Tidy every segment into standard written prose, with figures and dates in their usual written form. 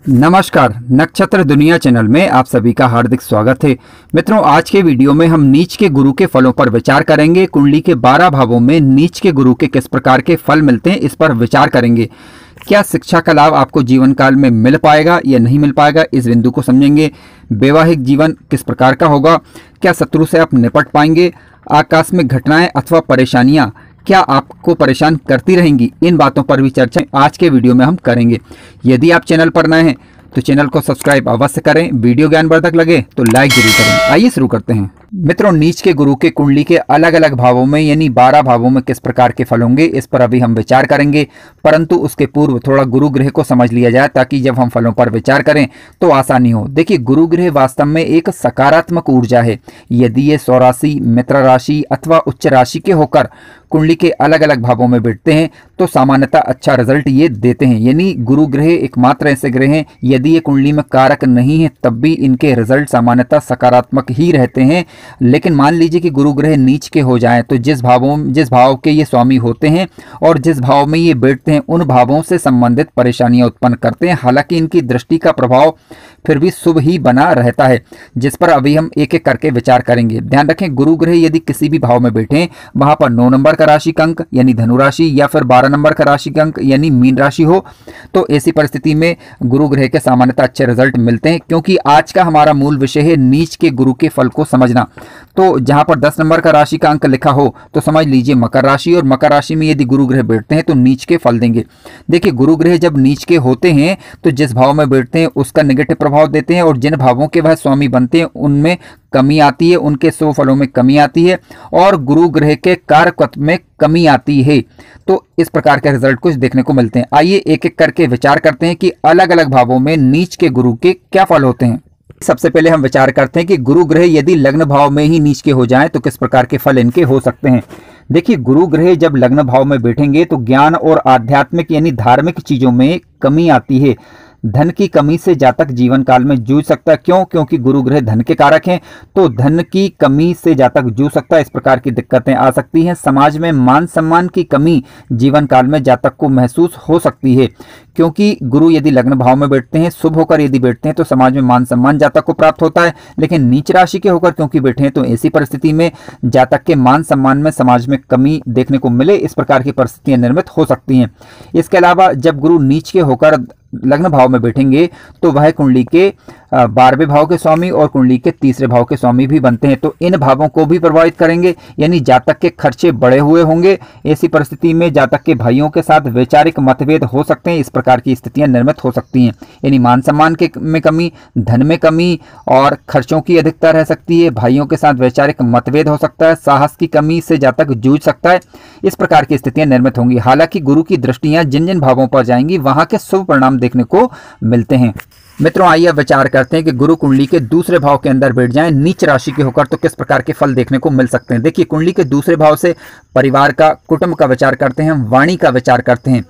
नमस्कार, नक्षत्र दुनिया चैनल में आप सभी का हार्दिक स्वागत है। मित्रों, आज के वीडियो में हम नीच के गुरु के फलों पर विचार करेंगे। कुंडली के 12 भावों में नीच के गुरु के किस प्रकार के फल मिलते हैं, इस पर विचार करेंगे। क्या शिक्षा का लाभ आपको जीवन काल में मिल पाएगा या नहीं मिल पाएगा, इस बिंदु को समझेंगे। वैवाहिक जीवन किस प्रकार का होगा, क्या शत्रु से आप निपट पाएंगे, आकस्मिक घटनाएं अथवा परेशानियां क्या आपको परेशान करती रहेंगी, इन बातों पर भी चर्चा आज के वीडियो में हम करेंगे। यदि आप चैनल पर नए हैं तो चैनल को सब्सक्राइब अवश्य करें। वीडियो ज्ञानवर्धक लगे तो लाइक जरूर करें। आइए शुरू करते हैं। मित्रों, नीच के गुरु के कुंडली के अलग अलग भावों में यानी 12 भावों में किस प्रकार के फल होंगे, इस पर अभी हम विचार करेंगे। परंतु उसके पूर्व थोड़ा गुरु ग्रह को समझ लिया जाए ताकि जब हम फलों पर विचार करें तो आसानी हो। देखिए, गुरु ग्रह वास्तव में एक सकारात्मक ऊर्जा है। यदि ये स्वराशि, मित्र राशि अथवा उच्च राशि के होकर कुंडली के अलग अलग भावों में बैठते हैं तो सामान्यतः अच्छा रिजल्ट ये देते हैं। यानी गुरु ग्रह एकमात्र ऐसे ग्रह हैं, यदि ये कुंडली में कारक नहीं है तब भी इनके रिजल्ट सामान्यतः सकारात्मक ही रहते हैं। लेकिन मान लीजिए कि गुरु ग्रह नीच के हो जाएं तो जिस भाव के ये स्वामी होते हैं और जिस भाव में ये बैठते हैं उन भावों से संबंधित परेशानियां उत्पन्न करते हैं। हालांकि इनकी दृष्टि का प्रभाव फिर भी शुभ ही बना रहता है, जिस पर अभी हम एक एक करके विचार करेंगे। ध्यान रखें, गुरु ग्रह यदि किसी भी भाव में बैठे वहां पर 9 नंबर का राशि का अंक यानी धनु राशि या फिर 12 नंबर का राशि का अंक यानी मीन राशि हो तो ऐसी परिस्थिति में गुरु ग्रह के सामान्यतः अच्छे रिजल्ट मिलते हैं। क्योंकि आज का हमारा मूल विषय है नीच के गुरु के फल को समझना। तो जहां पर 10 नंबर का राशि का अंक लिखा हो तो समझ लीजिए मकर राशि, और मकर राशि में यदि गुरु ग्रह बैठते हैं तो नीच के फल देंगे। देखिए, गुरु ग्रह जब नीच के होते हैं तो जिस भाव में बैठते हैं उसका नेगेटिव प्रभाव देते हैं और जिन भावों के वह स्वामी बनते हैं उनमें कमी आती है, उनके शुभ फलों में कमी आती है और गुरु ग्रह के कारकत्व में कमी आती है। तो इस प्रकार के रिजल्ट कुछ देखने को मिलते हैं। आइए एक एक करके विचार करते हैं कि अलग अलग भावों में नीच के गुरु के क्या फल होते हैं। सबसे पहले हम विचार करते हैं कि गुरु ग्रह यदि लग्न भाव में ही नीच के हो जाएं तो किस प्रकार के फल इनके हो सकते हैं। देखिए, गुरु ग्रह जब लग्न भाव में बैठेंगे तो ज्ञान और आध्यात्मिक यानी धार्मिक चीजों में कमी आती है। धन की कमी से जातक जीवन काल में जूझ सकता है। क्यों? क्योंकि गुरु ग्रह धन के कारक हैं, तो धन की कमी से जातक जूझ सकता है। इस प्रकार की दिक्कतें आ सकती हैं। समाज में मान सम्मान की कमी जीवन काल में जातक को महसूस हो सकती है। क्योंकि गुरु यदि लग्न भाव में बैठते हैं, शुभ होकर यदि बैठते हैं तो समाज में मान सम्मान जातक को प्राप्त होता है। लेकिन नीच राशि के होकर क्योंकि बैठे हैं तो ऐसी परिस्थिति में जातक के मान सम्मान में समाज में कमी देखने को मिले, इस प्रकार की परिस्थितियां निर्मित हो सकती हैं। इसके अलावा जब गुरु नीच के होकर लग्न भाव में बैठेंगे तो वह कुंडली के 12वें भाव के स्वामी और कुंडली के 3रे भाव के स्वामी भी बनते हैं। तो इन भावों को भी प्रभावित करेंगे, यानी जातक के खर्चे बढ़े हुए होंगे। ऐसी परिस्थिति में जातक के भाइयों के साथ वैचारिक मतभेद हो सकते हैं। इस प्रकार की स्थितियां निर्मित हो सकती हैं, यानी मान सम्मान में कमी, धन में कमी और खर्चों की अधिकता रह सकती है। भाइयों के साथ वैचारिक मतभेद हो सकता है। साहस की कमी से जातक जूझ सकता है। इस प्रकार की स्थितियां निर्मित होंगी। हालांकि गुरु की दृष्टियां जिन जिन भावों पर जाएंगी वहां के शुभ परिणाम देखने को मिलते हैं। मित्रों, आइए विचार करते हैं कि गुरु कुंडली के 2रे भाव के अंदर बैठ जाएं नीच राशि के होकर तो किस प्रकार के फल देखने को मिल सकते हैं। देखिए, कुंडली के 2रे भाव से परिवार का, कुटुंब का विचार करते हैं, वाणी का विचार करते हैं।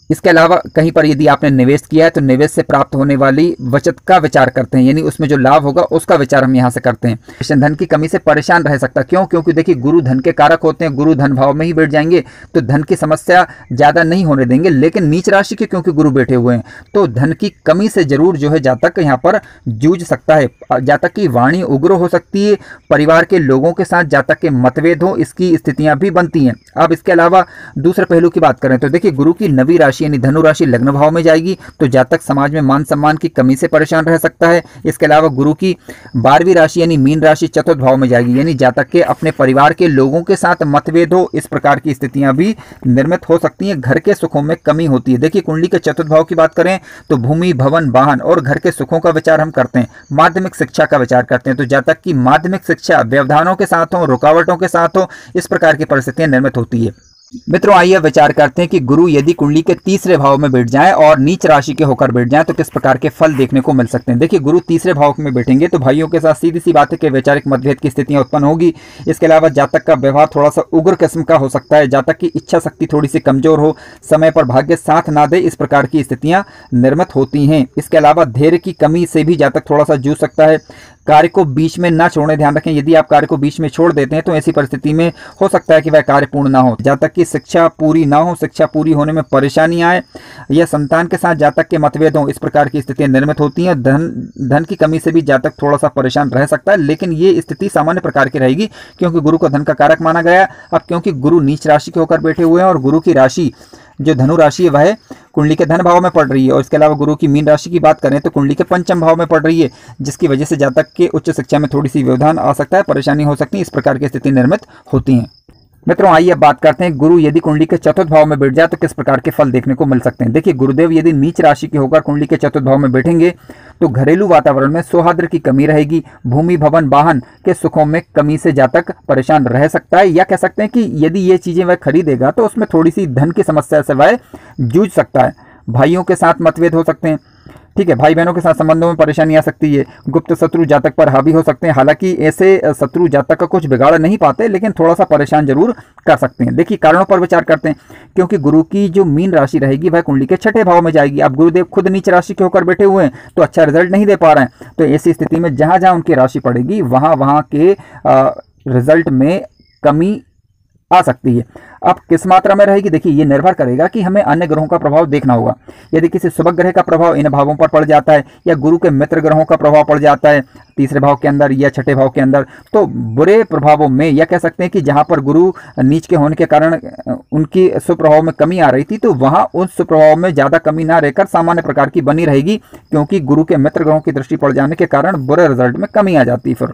इसके अलावा कहीं पर यदि आपने निवेश किया है तो निवेश से प्राप्त होने वाली बचत का विचार करते हैं, यानी उसमें जो लाभ होगा उसका विचार हम यहाँ से करते हैं। धन की कमी से परेशान रह सकता। क्यों? क्योंकि देखिए, गुरु धन के कारक होते हैं। गुरु धन भाव में ही बैठ जाएंगे तो धन की समस्या ज़्यादा नहीं होने देंगे। लेकिन नीच राशि के क्योंकि गुरु बैठे हुए हैं तो धन की कमी से जरूर जो है जातक यहाँ पर जूझ सकता है। जातक की वाणी उग्र हो सकती है। परिवार के लोगों के साथ जातक के मतभेद हो, इसकी स्थितियाँ भी बनती हैं। अब इसके अलावा दूसरे पहलू की बात करें तो देखिए, गुरु की 9वीं राशि यानी धनु राशि लग्न भाव में जाएगी तो जातक समाज में मान सम्मान की कमी से परेशान रह सकता है। इसके अलावा गुरु की 12वीं राशि यानी मीन राशि चतुर्थ भाव में जाएगी, यानी जातक के अपने परिवार के लोगों के साथ मतभेद हो। इस प्रकार की स्थितियां भी निर्मित हो सकती हैं। घर के सुखों में कमी होती है। देखिए, कुंडली के चतुर्थ भाव की बात करें तो भूमि, भवन, वाहन और घर के सुखों का विचार हम करते हैं। माध्यमिक शिक्षा का विचार करते हैं तो जातक की माध्यमिक शिक्षा व्यवधानों के साथ हो, रुकावटों के साथ हो, इस प्रकार की परिस्थितियां निर्मित होती है। मित्रों, आइए विचार करते हैं कि गुरु यदि कुंडली के 3रे भाव में बैठ जाएं और नीच राशि के होकर बैठ जाएं तो किस प्रकार के फल देखने को मिल सकते हैं। देखिए, गुरु 3रे भाव में बैठेंगे तो भाइयों के साथ सीधी सी बात है कि वैचारिक मतभेद की स्थितियां उत्पन्न होगी। इसके अलावा जातक का व्यवहार थोड़ा सा उग्र किस्म का हो सकता है। जातक की इच्छा शक्ति थोड़ी सी कमजोर हो, समय पर भाग्य साथ ना दे, इस प्रकार की स्थितियां निर्मित होती हैं। इसके अलावा धैर्य की कमी से भी जातक थोड़ा सा जूझ सकता है। कार्य को बीच में ना छोड़ने। ध्यान रखें, यदि आप कार्य को बीच में छोड़ देते हैं तो ऐसी परिस्थिति में हो सकता है कि वह कार्य पूर्ण ना हो। जब तक कि शिक्षा पूरी ना हो, शिक्षा पूरी होने में परेशानी आए या संतान के साथ जातक के मतभेद हों, इस प्रकार की स्थितियां निर्मित होती हैं। धन की कमी से भी जातक थोड़ा सा परेशान रह सकता है, लेकिन ये स्थिति सामान्य प्रकार की रहेगी क्योंकि गुरु को धन का कारक माना गया। अब क्योंकि गुरु नीच राशि के होकर बैठे हुए हैं और गुरु की राशि जो धनु राशि है वह कुंडली के धन भाव में पड़ रही है, और इसके अलावा गुरु की मीन राशि की बात करें तो कुंडली के पंचम भाव में पड़ रही है, जिसकी वजह से जातक के उच्च शिक्षा में थोड़ी सी व्यवधान आ सकता है, परेशानी हो सकती है। इस प्रकार की स्थिति निर्मित होती है। मित्रों, आइए अब बात करते हैं गुरु यदि कुंडली के चतुर्थ भाव में बैठ जाए तो किस प्रकार के फल देखने को मिल सकते हैं। देखिए, गुरुदेव यदि नीच राशि के होकर कुंडली के चतुर्थ भाव में बैठेंगे तो घरेलू वातावरण में सौहार्द की कमी रहेगी। भूमि, भवन, वाहन के सुखों में कमी से जातक परेशान रह सकता है, या कह सकते हैं कि यदि ये चीजें वह खरीदेगा तो उसमें थोड़ी सी धन की समस्या से वह जूझ सकता है। भाइयों के साथ मतभेद हो सकते हैं, ठीक है, भाई बहनों के साथ संबंधों में परेशानी आ सकती है। गुप्त शत्रु जातक पर हावी हो सकते हैं। हालांकि ऐसे शत्रु जातक का कुछ बिगाड़ नहीं पाते, लेकिन थोड़ा सा परेशान जरूर कर सकते हैं। देखिए, कारणों पर विचार करते हैं। क्योंकि गुरु की जो मीन राशि रहेगी वह कुंडली के छठे भाव में जाएगी। अब गुरुदेव खुद नीच राशि के होकर बैठे हुए हैं तो अच्छा रिजल्ट नहीं दे पा रहे हैं, तो ऐसी स्थिति में जहां जहां उनकी राशि पड़ेगी वहां के रिजल्ट में कमी आ सकती है। अब किस मात्रा में रहेगी, देखिए ये निर्भर करेगा कि हमें अन्य ग्रहों का प्रभाव देखना होगा। यदि किसी शुभ ग्रह का प्रभाव इन भावों पर पड़ जाता है या गुरु के मित्र ग्रहों का प्रभाव पड़ जाता है तीसरे भाव के अंदर या छठे भाव के अंदर, तो बुरे प्रभावों में, या कह सकते हैं कि जहां पर गुरु नीच के होने के कारण उनकी सुप्रभाव में कमी आ रही थी, तो वहां उन सुप्रभाव में ज्यादा कमी ना रहकर सामान्य प्रकार की बनी रहेगी, क्योंकि गुरु के मित्र ग्रहों की दृष्टि पड़ जाने के कारण बुरे रिजल्ट में कमी आ जाती है। फिर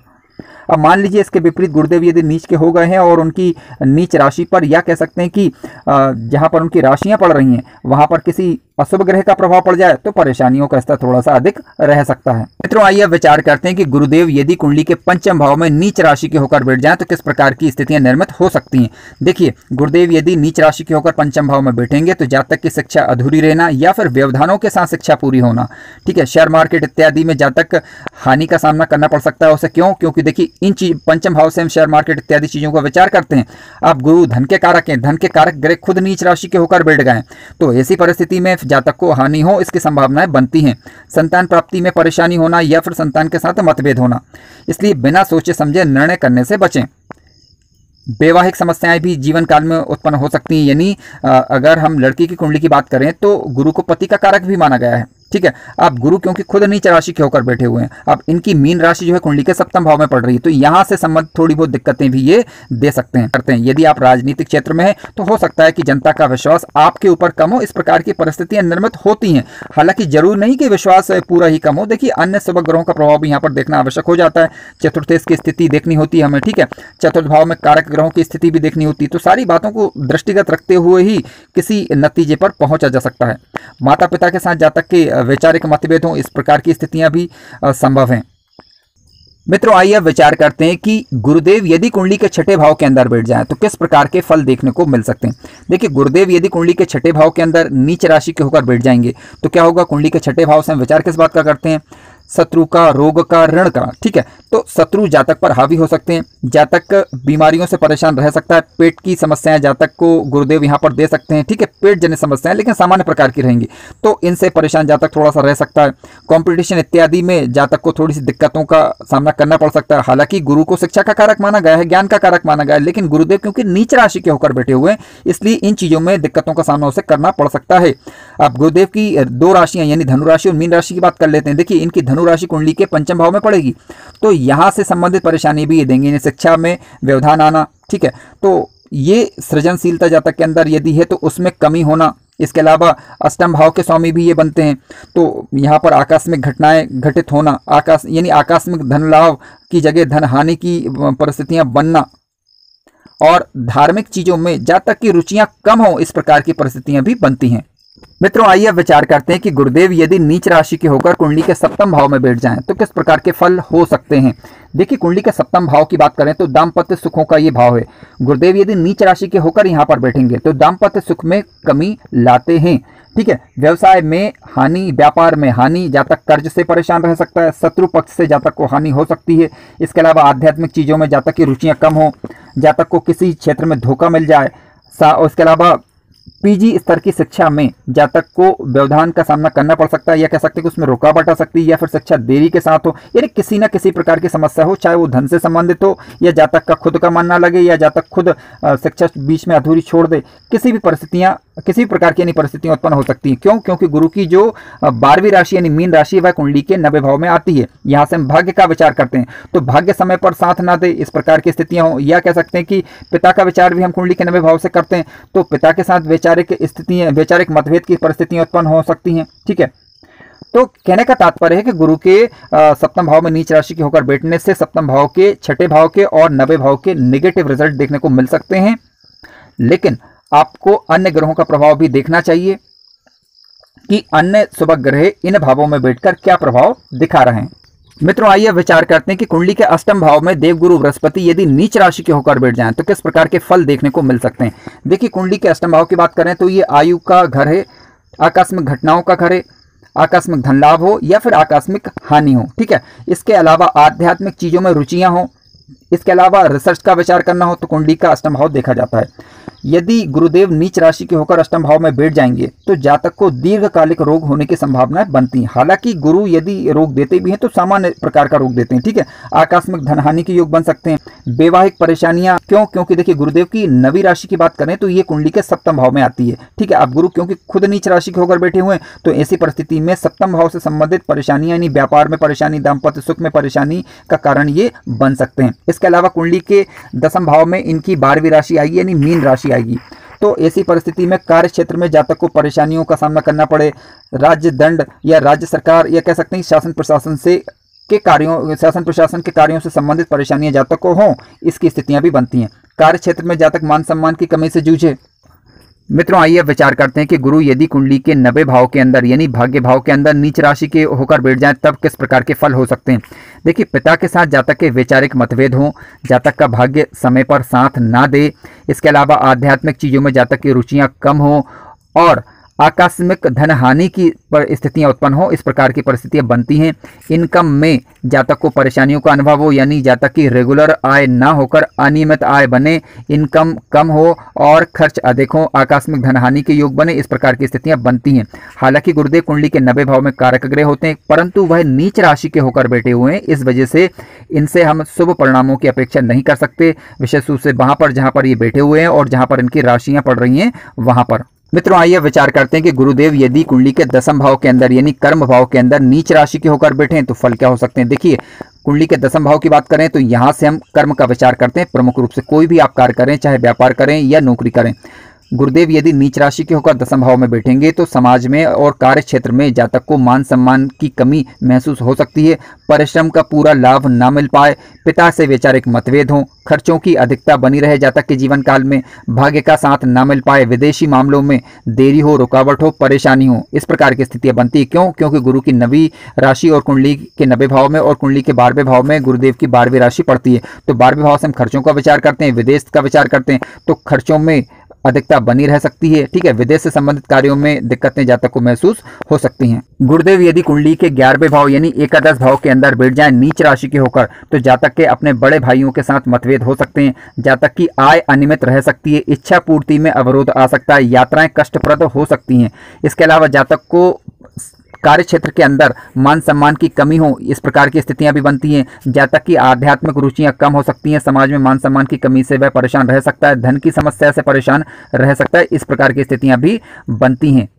अब मान लीजिए इसके विपरीत गुरुदेव यदि नीच के हो गए हैं और उनकी नीच राशि पर, या कह सकते हैं कि जहां पर उनकी राशियां पड़ रही हैं वहां पर किसी अशुभ ग्रह का प्रभाव पड़ जाए तो परेशानियों का स्तर थोड़ा सा अधिक रह सकता है। मित्रों, आइए विचार करते हैं कि गुरुदेव यदि कुंडली के पंचम भाव में नीच राशि के होकर बैठ जाएं तो किस प्रकार की स्थितियां निर्मित हो सकती हैं। देखिए, गुरुदेव यदि नीच राशि के होकर पंचम भाव में बैठेंगे तो जातक की शिक्षा अधूरी रहना या फिर व्यवधानों के साथ शिक्षा पूरी होना, ठीक है, शेयर मार्केट इत्यादि में जातक हानि का सामना करना पड़ सकता है। उसे क्यों? क्योंकि देखिए, इन चीज पंचम भाव से हम शेयर मार्केट इत्यादि चीजों का विचार करते हैं। अब गुरु धन के कारक हैं, धन के कारक ग्रह खुद नीच राशि के होकर बैठ गए, तो ऐसी परिस्थिति में जातक को हानि हो इसकी संभावनाएं बनती हैं। संतान प्राप्ति में परेशानी होना या फिर संतान के साथ मतभेद होना, इसलिए बिना सोचे समझे निर्णय करने से बचें। वैवाहिक समस्याएं भी जीवन काल में उत्पन्न हो सकती हैं। यानी अगर हम लड़की की कुंडली की बात करें तो गुरु को पति का कारक भी माना गया है, ठीक है। अब गुरु क्योंकि खुद नीच राशि के होकर बैठे हुए हैं, अब इनकी मीन राशि जो है कुंडली के सप्तम भाव में पड़ रही है, तो यहां से संबंधित थोड़ी बहुत दिक्कतें भी ये दे सकते हैं। यदि आप राजनीतिक क्षेत्र में हैं तो हो सकता है कि जनता का विश्वास आपके ऊपर कम हो, इस प्रकार की परिस्थितियां निर्मित होती हैं। हालांकि जरूर नहीं कि विश्वास पूरा ही कम हो। देखिए, अन्य शुभ ग्रहों का प्रभाव भी यहाँ पर देखना आवश्यक हो जाता है। चतुर्थेश की स्थिति देखनी होती है हमें, ठीक है, चतुर्थ भाव में कारक ग्रहों की स्थिति भी देखनी होती है। तो सारी बातों को दृष्टिगत रखते हुए ही किसी नतीजे पर पहुंचा जा सकता है। माता पिता के साथ जातक के वैचारिक मतभेद हों, इस प्रकार की स्थितियां भी संभव हैं। मित्रों, आइए अब विचार करते हैं कि गुरुदेव यदि कुंडली के छठे भाव के अंदर बैठ जाएं तो किस प्रकार के फल देखने को मिल सकते हैं। देखिए, गुरुदेव यदि कुंडली के छठे भाव के अंदर नीच राशि के होकर बैठ जाएंगे तो क्या होगा। कुंडली के छठे भाव से हम विचार किस बात का करते हैं, शत्रु का, रोग का, ऋण का, ठीक है। तो शत्रु जातक पर हावी हो सकते हैं, जातक बीमारियों से परेशान रह सकता है, पेट की समस्याएं जातक को गुरुदेव यहां पर दे सकते हैं, ठीक है, पेट जनित समस्याएं लेकिन सामान्य प्रकार की रहेंगी, तो इनसे परेशान जातक थोड़ा सा रह सकता है। कंपटीशन इत्यादि में जातक को थोड़ी सी दिक्कतों का सामना करना पड़ सकता है। हालांकि गुरु को शिक्षा का कारक माना गया है, ज्ञान का कारक माना गया है, लेकिन गुरुदेव क्योंकि नीच राशि के होकर बैठे हुए हैं इसलिए इन चीजों में दिक्कतों का सामना उसे करना पड़ सकता है। अब गुरुदेव की दो राशियां यानी धनु राशि और मीन राशि की बात कर लेते हैं। देखिए, इनकी धनु राशि कुंडली के पंचम भाव में पड़ेगी, तो यहां से संबंधित परेशानी भी ये देंगे, इन्हें शिक्षा में व्यवधान आना, ठीक है, तो ये सृजनशीलता जातक के अंदर यदि है तो उसमें कमी होना। इसके अलावा अष्टम भाव के स्वामी भी ये बनते हैं, तो यहाँ पर आकस्मिक घटनाएं घटित होना, यानी आकस्मिक धन लाभ की जगह धन हानि की परिस्थितियां बनना, और धार्मिक चीजों में जातक की रुचियां कम हो, इस प्रकार की परिस्थितियां भी बनती हैं। मित्रों, आइए अब विचार करते हैं कि गुरुदेव यदि नीच राशि के होकर कुंडली के सप्तम भाव में बैठ जाएं तो किस प्रकार के फल हो सकते हैं। देखिए, कुंडली के सप्तम भाव की बात करें तो दाम्पत्य सुखों का ये भाव है। गुरुदेव यदि नीच राशि के होकर यहाँ पर बैठेंगे तो दाम्पत्य सुख में कमी लाते हैं, ठीक है। व्यवसाय में हानि, व्यापार में हानि, जातक कर्ज से परेशान रह सकता है, शत्रु पक्ष से जातक को हानि हो सकती है। इसके अलावा आध्यात्मिक चीजों में जातक की रुचियां कम हो, जातक को किसी क्षेत्र में धोखा मिल जाए, और इसके अलावा पीजी स्तर की शिक्षा में जातक को व्यवधान का सामना करना पड़ सकता है, या कह सकते हैं कि उसमें रुकावट आ सकती है, या फिर शिक्षा देरी के साथ हो, यानी किसी न किसी प्रकार की समस्या हो, चाहे वो धन से संबंधित हो, या जातक का खुद का मन ना लगे, या जातक खुद शिक्षा बीच में अधूरी छोड़ दे। किसी भी प्रकार की परिस्थितियां उत्पन्न हो सकती हैं। क्यों? क्योंकि गुरु की जो 12वीं राशि यानी मीन राशि वह कुंडली के 90 भाव में आती है। यहाँ से हम भाग्य का विचार करते हैं, तो भाग्य समय पर साथ ना दे, इस प्रकार की स्थितियां हो, या कह सकते हैं कि पिता का विचार भी हम कुंडली के 90 भाव से करते हैं, तो पिता के साथ वैचारिक मतभेद की परिस्थितियां उत्पन्न हो सकती हैं। ठीक है, तो कहने का तात्पर्य है कि गुरु के सप्तम भाव में नीच राशि के होकर बैठने से सप्तम भाव के, छठे भाव के और 90 भाव के नेगेटिव रिजल्ट देखने को मिल सकते हैं। लेकिन आपको अन्य ग्रहों का प्रभाव भी देखना चाहिए कि अन्य शुभ ग्रह इन भावों में बैठकर क्या प्रभाव दिखा रहे हैं। मित्रों, आइए विचार करते हैं कि कुंडली के अष्टम भाव में देवगुरु बृहस्पति यदि नीच राशि के होकर बैठ जाएं तो किस प्रकार के फल देखने को मिल सकते हैं। देखिए, कुंडली के अष्टम भाव की बात करें तो ये आयु का घर है, आकस्मिक घटनाओं का घर है, आकस्मिक धन लाभ हो या फिर आकस्मिक हानि हो। ठीक है, इसके अलावा आध्यात्मिक चीजों में रुचियां हो, इसके अलावा रिसर्च का विचार करना हो तो कुंडली का अष्टम भाव देखा जाता है। यदि गुरुदेव नीच राशि के होकर अष्टम भाव में बैठ जाएंगे तो जातक को दीर्घकालिक रोग होने की संभावनाएं बनती हैं। हालांकि गुरु यदि रोग देते भी हैं तो सामान्य प्रकार का रोग देते हैं। ठीक है, आकस्मिक धनहानि के योग बन सकते हैं, वैवाहिक परेशानियां। क्यों? क्योंकि देखिए, गुरुदेव की 9वीं राशि की बात करें तो ये कुंडली के सप्तम भाव में आती है। ठीक है, अब गुरु क्योंकि खुद नीच राशि के होकर बैठे हुए हैं तो ऐसी परिस्थिति में सप्तम भाव से संबंधित परेशानियां यानी व्यापार में परेशानी, दाम्पत्य सुख में परेशानी का कारण ये बन सकते हैं। इसके अलावा कुंडली के 10वें भाव में इनकी 12वीं राशि आएगी यानी मीन राशि आएगी, तो ऐसी परिस्थिति में कार्य क्षेत्र में जातक को परेशानियों का सामना करना पड़े, राज्य दंड या राज्य सरकार या कह सकते हैं शासन प्रशासन के कार्यों से संबंधित परेशानियां जातक को हों, इसकी स्थितियां भी बनती हैं। कार्य क्षेत्र में जातक मान सम्मान की कमी से जूझे। मित्रों, आइए विचार करते हैं कि गुरु यदि कुंडली के 90 भाव के अंदर यानी भाग्य भाव के अंदर नीच राशि के होकर बैठ जाएं तब किस प्रकार के फल हो सकते हैं। देखिए, पिता के साथ जातक के वैचारिक मतभेद हों, जातक का भाग्य समय पर साथ ना दे, इसके अलावा आध्यात्मिक चीजों में जातक की रुचियां कम हो और आकस्मिक धन हानि की स्थितियां उत्पन्न हो, इस प्रकार की परिस्थितियां बनती हैं। इनकम में जातक को परेशानियों का अनुभव हो यानी जातक की रेगुलर आय ना होकर अनियमित आय बने, इनकम कम हो और खर्च अधिक हो, आकस्मिक धन हानि के योग बने, इस प्रकार की स्थितियां बनती हैं। हालांकि गुरुदेव कुंडली के 90 भाव में कारक ग्रह होते हैं, परंतु वह नीच राशि के होकर बैठे हुए हैं, इस वजह से इनसे हम शुभ परिणामों की अपेक्षा नहीं कर सकते, विशेष रूप से वहां पर जहां पर ये बैठे हुए हैं और जहां पर इनकी राशियां पड़ रही हैं वहां पर। मित्रों, आइए विचार करते हैं कि गुरुदेव यदि कुंडली के 10वें भाव के अंदर यानी कर्म भाव के अंदर नीच राशि के होकर बैठे हैं तो फल क्या हो सकते हैं। देखिए, कुंडली के 10वें भाव की बात करें तो यहां से हम कर्म का विचार करते हैं। प्रमुख रूप से कोई भी आप कार्य करें, चाहे व्यापार करें या नौकरी करें, गुरुदेव यदि नीच राशि के होकर 10वें भाव में बैठेंगे तो समाज में और कार्य क्षेत्र में जातक को मान सम्मान की कमी महसूस हो सकती है, परिश्रम का पूरा लाभ ना मिल पाए, पिता से वैचारिक मतभेद हों, खर्चों की अधिकता बनी रहे जातक के जीवन काल में, भाग्य का साथ ना मिल पाए, विदेशी मामलों में देरी हो, रुकावट हो, परेशानी हो, इस प्रकार की स्थितियां बनती है। क्यों? क्योंकि गुरु की 9वीं राशि और कुंडली के 90 भाव में और कुंडली के 12वें भाव में गुरुदेव की 12वीं राशि पड़ती है। तो 12वें भाव से हम खर्चों का विचार करते हैं, विदेश का विचार करते हैं, तो खर्चों में अधिकता बनी रह सकती है। ठीक है, विदेश से संबंधित कार्यों में दिक्कतें जातक को महसूस हो सकती हैं। गुरुदेव यदि कुंडली के 11वें भाव यानी एकादश भाव के अंदर बैठ जाएं नीच राशि के होकर तो जातक के अपने बड़े भाइयों के साथ मतभेद हो सकते हैं, जातक की आय अनियमित रह सकती है, इच्छा पूर्ति में अवरोध आ सकता है, यात्राएं कष्टप्रद हो सकती हैं। इसके अलावा जातक को कार्य क्षेत्र के अंदर मान सम्मान की कमी हो, इस प्रकार की स्थितियां भी बनती हैं। जातक की आध्यात्मिक रुचियां कम हो सकती हैं, समाज में मान सम्मान की कमी से वह परेशान रह सकता है, धन की समस्या से परेशान रह सकता है, इस प्रकार की स्थितियां भी बनती हैं।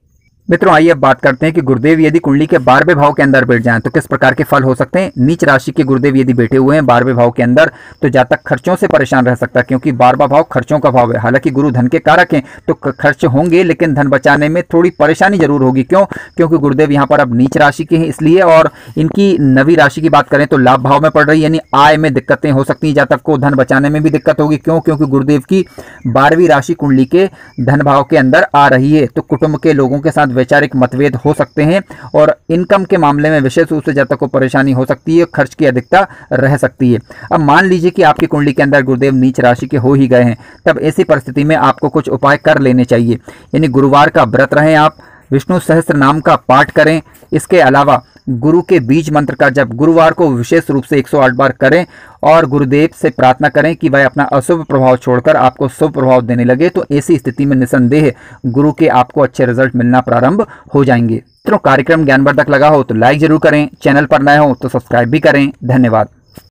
मित्रों, आइए अब बात करते हैं कि गुरुदेव यदि कुंडली के 12वें भाव के अंदर बैठ जाएं तो किस प्रकार के फल हो सकते हैं। नीच राशि के गुरुदेव यदि बैठे हुए हैं 12वें भाव के अंदर तो जातक खर्चों से परेशान रह सकता है, क्योंकि 12वां भाव खर्चों का भाव है। हालांकि गुरु धन के कारक हैं तो खर्च होंगे, लेकिन धन बचाने में थोड़ी परेशानी जरूर होगी। क्यों? क्योंकि गुरुदेव यहाँ पर अब नीच राशि के हैं इसलिए, और इनकी 9वीं राशि की बात करें तो लाभ भाव में पड़ रही है, यानी आय में दिक्कतें हो सकती है, जातक को धन बचाने में भी दिक्कत होगी। क्यों? क्योंकि गुरुदेव की 12वीं राशि कुंडली के धन भाव के अंदर आ रही है, तो कुटुंब के लोगों के साथ वैचारिक मतभेद हो सकते हैं और इनकम के मामले में विशेष रूप से जातक को परेशानी हो सकती है, खर्च की अधिकता रह सकती है। अब मान लीजिए कि आपकी कुंडली के अंदर गुरुदेव नीच राशि के हो ही गए हैं, तब ऐसी परिस्थिति में आपको कुछ उपाय कर लेने चाहिए। यानी गुरुवार का व्रत रहें, आप विष्णु सहस्त्र नाम का पाठ करें, इसके अलावा गुरु के बीज मंत्र का जब गुरुवार को विशेष रूप से 108 बार करें और गुरुदेव से प्रार्थना करें कि वह अपना अशुभ प्रभाव छोड़कर आपको शुभ प्रभाव देने लगे, तो ऐसी स्थिति में निसंदेह गुरु के आपको अच्छे रिजल्ट मिलना प्रारंभ हो जाएंगे। मित्रों, कार्यक्रम ज्ञानवर्धक लगा हो तो लाइक जरूर करें, चैनल पर नए हो तो सब्सक्राइब भी करें। धन्यवाद।